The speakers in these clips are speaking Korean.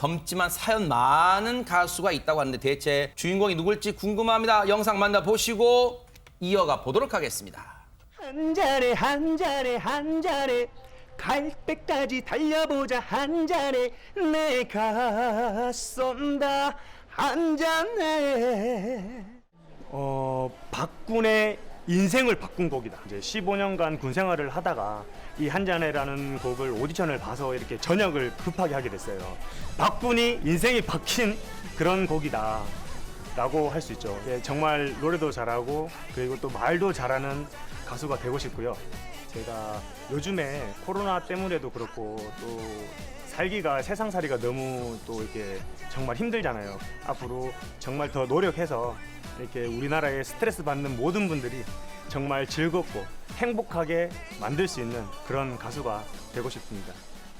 젊지만 사연 많은 가수가 있다고 하는데 대체 주인공이 누굴지 궁금합니다. 영상 만나보시고 이어가 보도록 하겠습니다. 한 잔에 한 잔에 한 잔에 갈 때까지 달려보자 한 잔에 내가 쏜다 한 잔에 박군의 인생을 바꾼 곡이다. 이제 15년간 군 생활을 하다가 이 한 잔에라는 곡을 오디션을 봐서 이렇게 전역을 급하게 하게 됐어요. 박군이 인생이 바뀐 그런 곡이다 라고 할 수 있죠. 예, 정말 노래도 잘하고 그리고 또 말도 잘하는 가수가 되고 싶고요. 제가 요즘에 코로나 때문에도 그렇고 또 살기가 세상살이가 너무 또 이렇게 정말 힘들잖아요. 앞으로 정말 더 노력해서 이렇게 우리나라에 스트레스 받는 모든 분들이 정말 즐겁고 행복하게 만들 수 있는 그런 가수가 되고 싶습니다.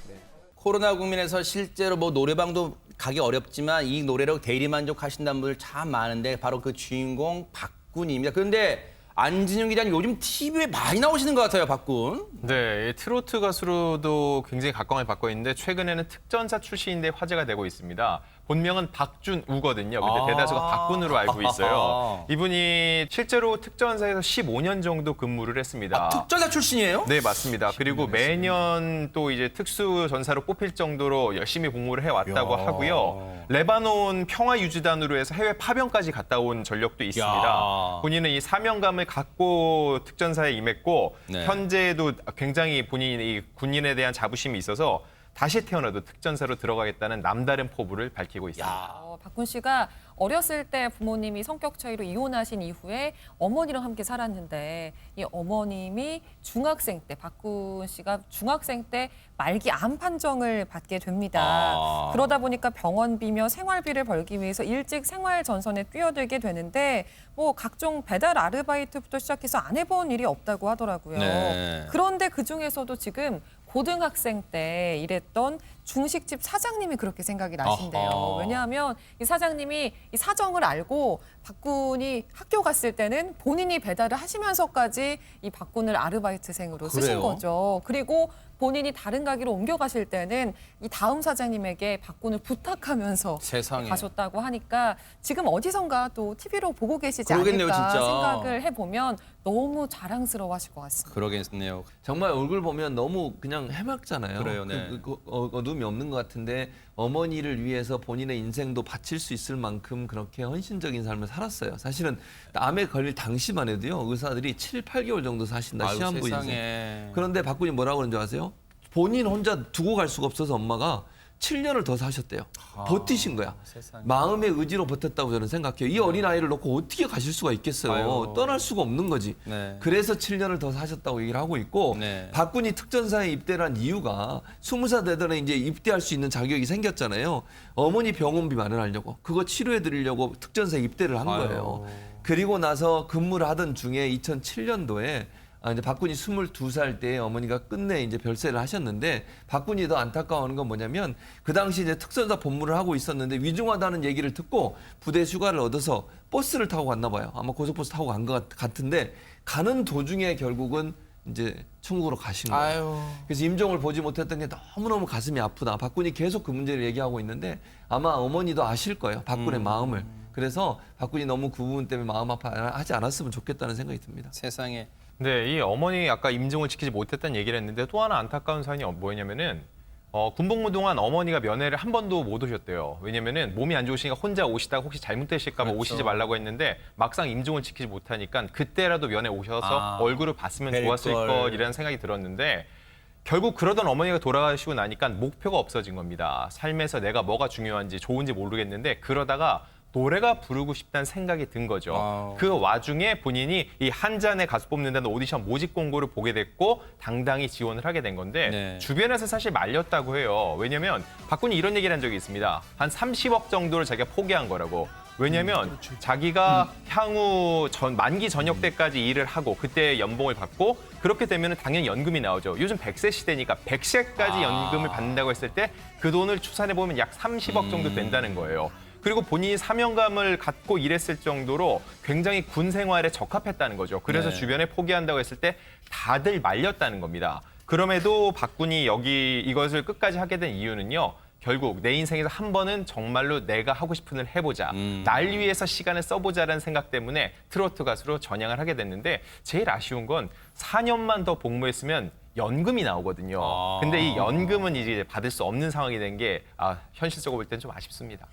네. 코로나 국면에서 실제로 뭐 노래방도 가기 어렵지만 이 노래로 대리만족하신다는 분들 참 많은데 바로 그 주인공 박군입니다. 그런데 안진영 기자님 요즘 TV에 많이 나오시는 것 같아요, 박군. 네, 트로트 가수로도 굉장히 각광을 받고 있는데 최근에는 특전사 출신인데 화제가 되고 있습니다. 본명은 박준우거든요. 근데 대다수가 박군으로 알고 있어요. 이분이 실제로 특전사에서 15년 정도 근무를 했습니다. 특전사 출신이에요? 네, 맞습니다. 그리고 매년 또 이제 특수 전사로 뽑힐 정도로 열심히 복무를 해왔다고 하고요. 레바논 평화유지단으로 해서 해외 파병까지 갔다 온 전력도 있습니다. 본인은 이 사명감을 갖고 특전사에 임했고 네. 현재도 굉장히 본인이 이 군인에 대한 자부심이 있어서 다시 태어나도 특전사로 들어가겠다는 남다른 포부를 밝히고 있습니다. 박군 씨가 어렸을 때 부모님이 성격 차이로 이혼하신 이후에 어머니랑 함께 살았는데 이 어머님이 중학생 때 박군 씨가 중학생 때 말기 암 판정을 받게 됩니다. 그러다 보니까 병원비며 생활비를 벌기 위해서 일찍 생활 전선에 뛰어들게 되는데 뭐 각종 배달 아르바이트부터 시작해서 안 해본 일이 없다고 하더라고요. 네. 그런데 그중에서도 지금 고등학생 때 일했던 중식집 사장님이 그렇게 생각이 나신대요. 왜냐하면 이 사장님이 이 사정을 알고 박군이 학교 갔을 때는 본인이 배달을 하시면서까지 이 박군을 아르바이트생으로 쓰신 그래요? 거죠. 그리고 본인이 다른 가게로 옮겨가실 때는 이 다음 사장님에게 박군을 부탁하면서 세상에. 가셨다고 하니까 지금 어디선가 또 TV로 보고 계시지 그러겠네요, 않을까 진짜. 생각을 해보면 너무 자랑스러워하실 것 같습니다. 그러겠네요. 정말 얼굴 보면 너무 그냥 해맑잖아요. 그래요, 네. 어둠이 없는 것 같은데 어머니를 위해서 본인의 인생도 바칠 수 있을 만큼 그렇게 헌신적인 삶을 살았어요. 사실은 암에 걸릴 당시만 해도요. 의사들이 7, 8개월 정도 사신다. 아유, 시한부 인생. 세상에. 그런데 박군이 뭐라고 그러는지 아세요? 본인 혼자 두고 갈 수가 없어서 엄마가 7년을 더 사셨대요. 버티신 거야. 세상에. 마음의 의지로 버텼다고 저는 생각해요. 이 어린아이를 놓고 어떻게 가실 수가 있겠어요. 아유. 떠날 수가 없는 거지. 네. 그래서 7년을 더 사셨다고 얘기를 하고 있고 네. 박군이 특전사에 입대를 한 이유가 20살 되더니 이제 입대할 수 있는 자격이 생겼잖아요. 어머니 병원비 마련하려고 그거 치료해 드리려고 특전사에 입대를 한 거예요. 그리고 나서 근무를 하던 중에 2007년도에 이제 박군이 22살 때 어머니가 끝내 이제 별세를 하셨는데 박군이 더 안타까워하는 건 뭐냐면 그 당시 이제 특전사 복무를 하고 있었는데 위중하다는 얘기를 듣고 부대 휴가를 얻어서 버스를 타고 갔나 봐요. 아마 고속버스 타고 간 것 같은데 가는 도중에 결국은 이제 천국으로 가신 거예요. 아유. 그래서 임종을 보지 못했던 게 너무너무 가슴이 아프다. 박군이 계속 그 문제를 얘기하고 있는데 아마 어머니도 아실 거예요. 박군의 마음을. 그래서 박군이 너무 그 부분 때문에 마음 아파하지 않았으면 좋겠다는 생각이 듭니다. 세상에. 네, 이 어머니 아까 임종을 지키지 못했다는 얘기를 했는데 또 하나 안타까운 사연이 뭐였냐면은 군복무 동안 어머니가 면회를 한 번도 못 오셨대요. 왜냐면은 몸이 안 좋으시니까 혼자 오시다가 혹시 잘못되실까 봐 그렇죠. 오시지 말라고 했는데 막상 임종을 지키지 못하니까 그때라도 면회 오셔서 얼굴을 봤으면 뵐 좋았을 걸. 것이라는 생각이 들었는데 결국 그러던 어머니가 돌아가시고 나니까 목표가 없어진 겁니다. 삶에서 내가 뭐가 중요한지 좋은지 모르겠는데 그러다가 노래가 부르고 싶다는 생각이 든 거죠. 아우. 그 와중에 본인이 이 한 잔의 가수 뽑는다는 오디션 모집 공고를 보게 됐고 당당히 지원을 하게 된 건데 네. 주변에서 사실 말렸다고 해요. 왜냐면 박군이 이런 얘기를 한 적이 있습니다. 한 30억 정도를 자기가 포기한 거라고. 왜냐면 자기가 향후 만기 전역 때까지 일을 하고 그때 연봉을 받고 그렇게 되면 당연히 연금이 나오죠. 요즘 100세 시대니까 100세까지 연금을 받는다고 했을 때 그 돈을 추산해보면 약 30억 정도 된다는 거예요. 그리고 본인이 사명감을 갖고 일했을 정도로 굉장히 군 생활에 적합했다는 거죠. 그래서 네. 주변에 포기한다고 했을 때 다들 말렸다는 겁니다. 그럼에도 박군이 이것을 끝까지 하게 된 이유는요. 결국 내 인생에서 한 번은 정말로 내가 하고 싶은 일 해보자. 날 위해서 시간을 써보자라는 생각 때문에 트로트 가수로 전향을 하게 됐는데 제일 아쉬운 건 4년만 더 복무했으면 연금이 나오거든요. 근데 이 연금은 이제 받을 수 없는 상황이 된 게 현실적으로 볼 때는 좀 아쉽습니다.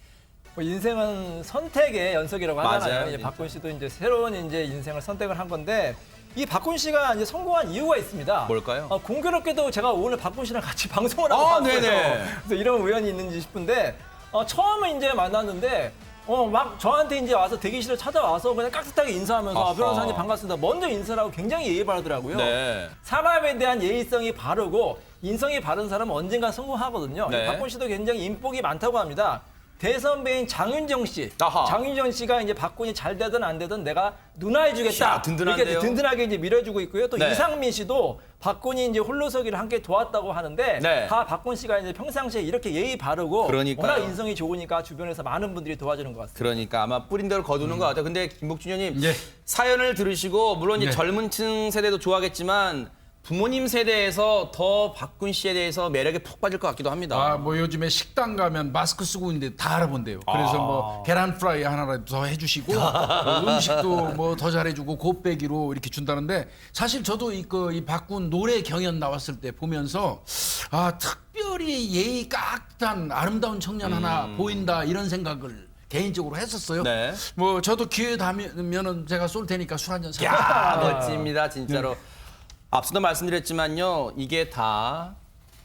뭐 인생은 선택의 연속이라고 하잖아요. 맞아요, 이제 진짜. 박군 씨도 이제 새로운 이제 인생을 선택을 한 건데 이 박군 씨가 이제 성공한 이유가 있습니다. 뭘까요? 공교롭게도 제가 오늘 박군 씨랑 같이 방송을 하고 아, 왔어요. 네네. 그래서 이런 우연이 있는지 싶은데 처음에 이제 만났는데 막 저한테 이제 와서 대기실에 찾아와서 그냥 깍듯하게 인사하면서 아하. 변호사님 반갑습니다. 먼저 인사를 하고 굉장히 예의 바르더라고요. 네. 사람에 대한 예의성이 바르고 인성이 바른 사람은 언젠가 성공하거든요. 네. 박군 씨도 굉장히 인복이 많다고 합니다. 대선배인 장윤정 씨. 아하. 장윤정 씨가 이제 박군이 잘 되든 안 되든 내가 누나해주겠다. 야, 든든한데요? 이렇게 든든하게 이제 밀어주고 있고요. 또 네. 이상민 씨도 박군이 이제 홀로서기를 함께 도왔다고 하는데 네. 다 박군 씨가 이제 평상시에 이렇게 예의 바르고 그러니까요. 워낙 인성이 좋으니까 주변에서 많은 분들이 도와주는 것 같습니다. 그러니까 아마 뿌린 대로 거두는 것 같아요. 근데 김복준 의원님 예. 사연을 들으시고 물론 이제 네. 젊은 층 세대도 좋아하겠지만 부모님 세대에서 더 박군 씨에 대해서 매력에 푹 빠질 것 같기도 합니다. 뭐 요즘에 식당 가면 마스크 쓰고 있는데 다 알아본대요. 그래서 뭐 계란 프라이 하나라도 더 해주시고 음식도 뭐 더 잘해주고 곱빼기로 이렇게 준다는데 사실 저도 이 박군 노래 경연 나왔을 때 보면서 특별히 예의 깍듯한 아름다운 청년 하나 보인다 이런 생각을 개인적으로 했었어요. 네. 뭐 저도 기회 닿으면은 제가 쏠 테니까 술 한잔 사. 야, 멋집니다, 진짜로. 앞서도 말씀드렸지만요, 이게 다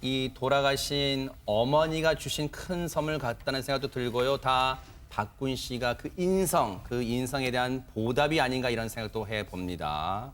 이 돌아가신 어머니가 주신 큰 선물 같다는 생각도 들고요. 다 박군 씨가 그 인성에 대한 보답이 아닌가 이런 생각도 해봅니다.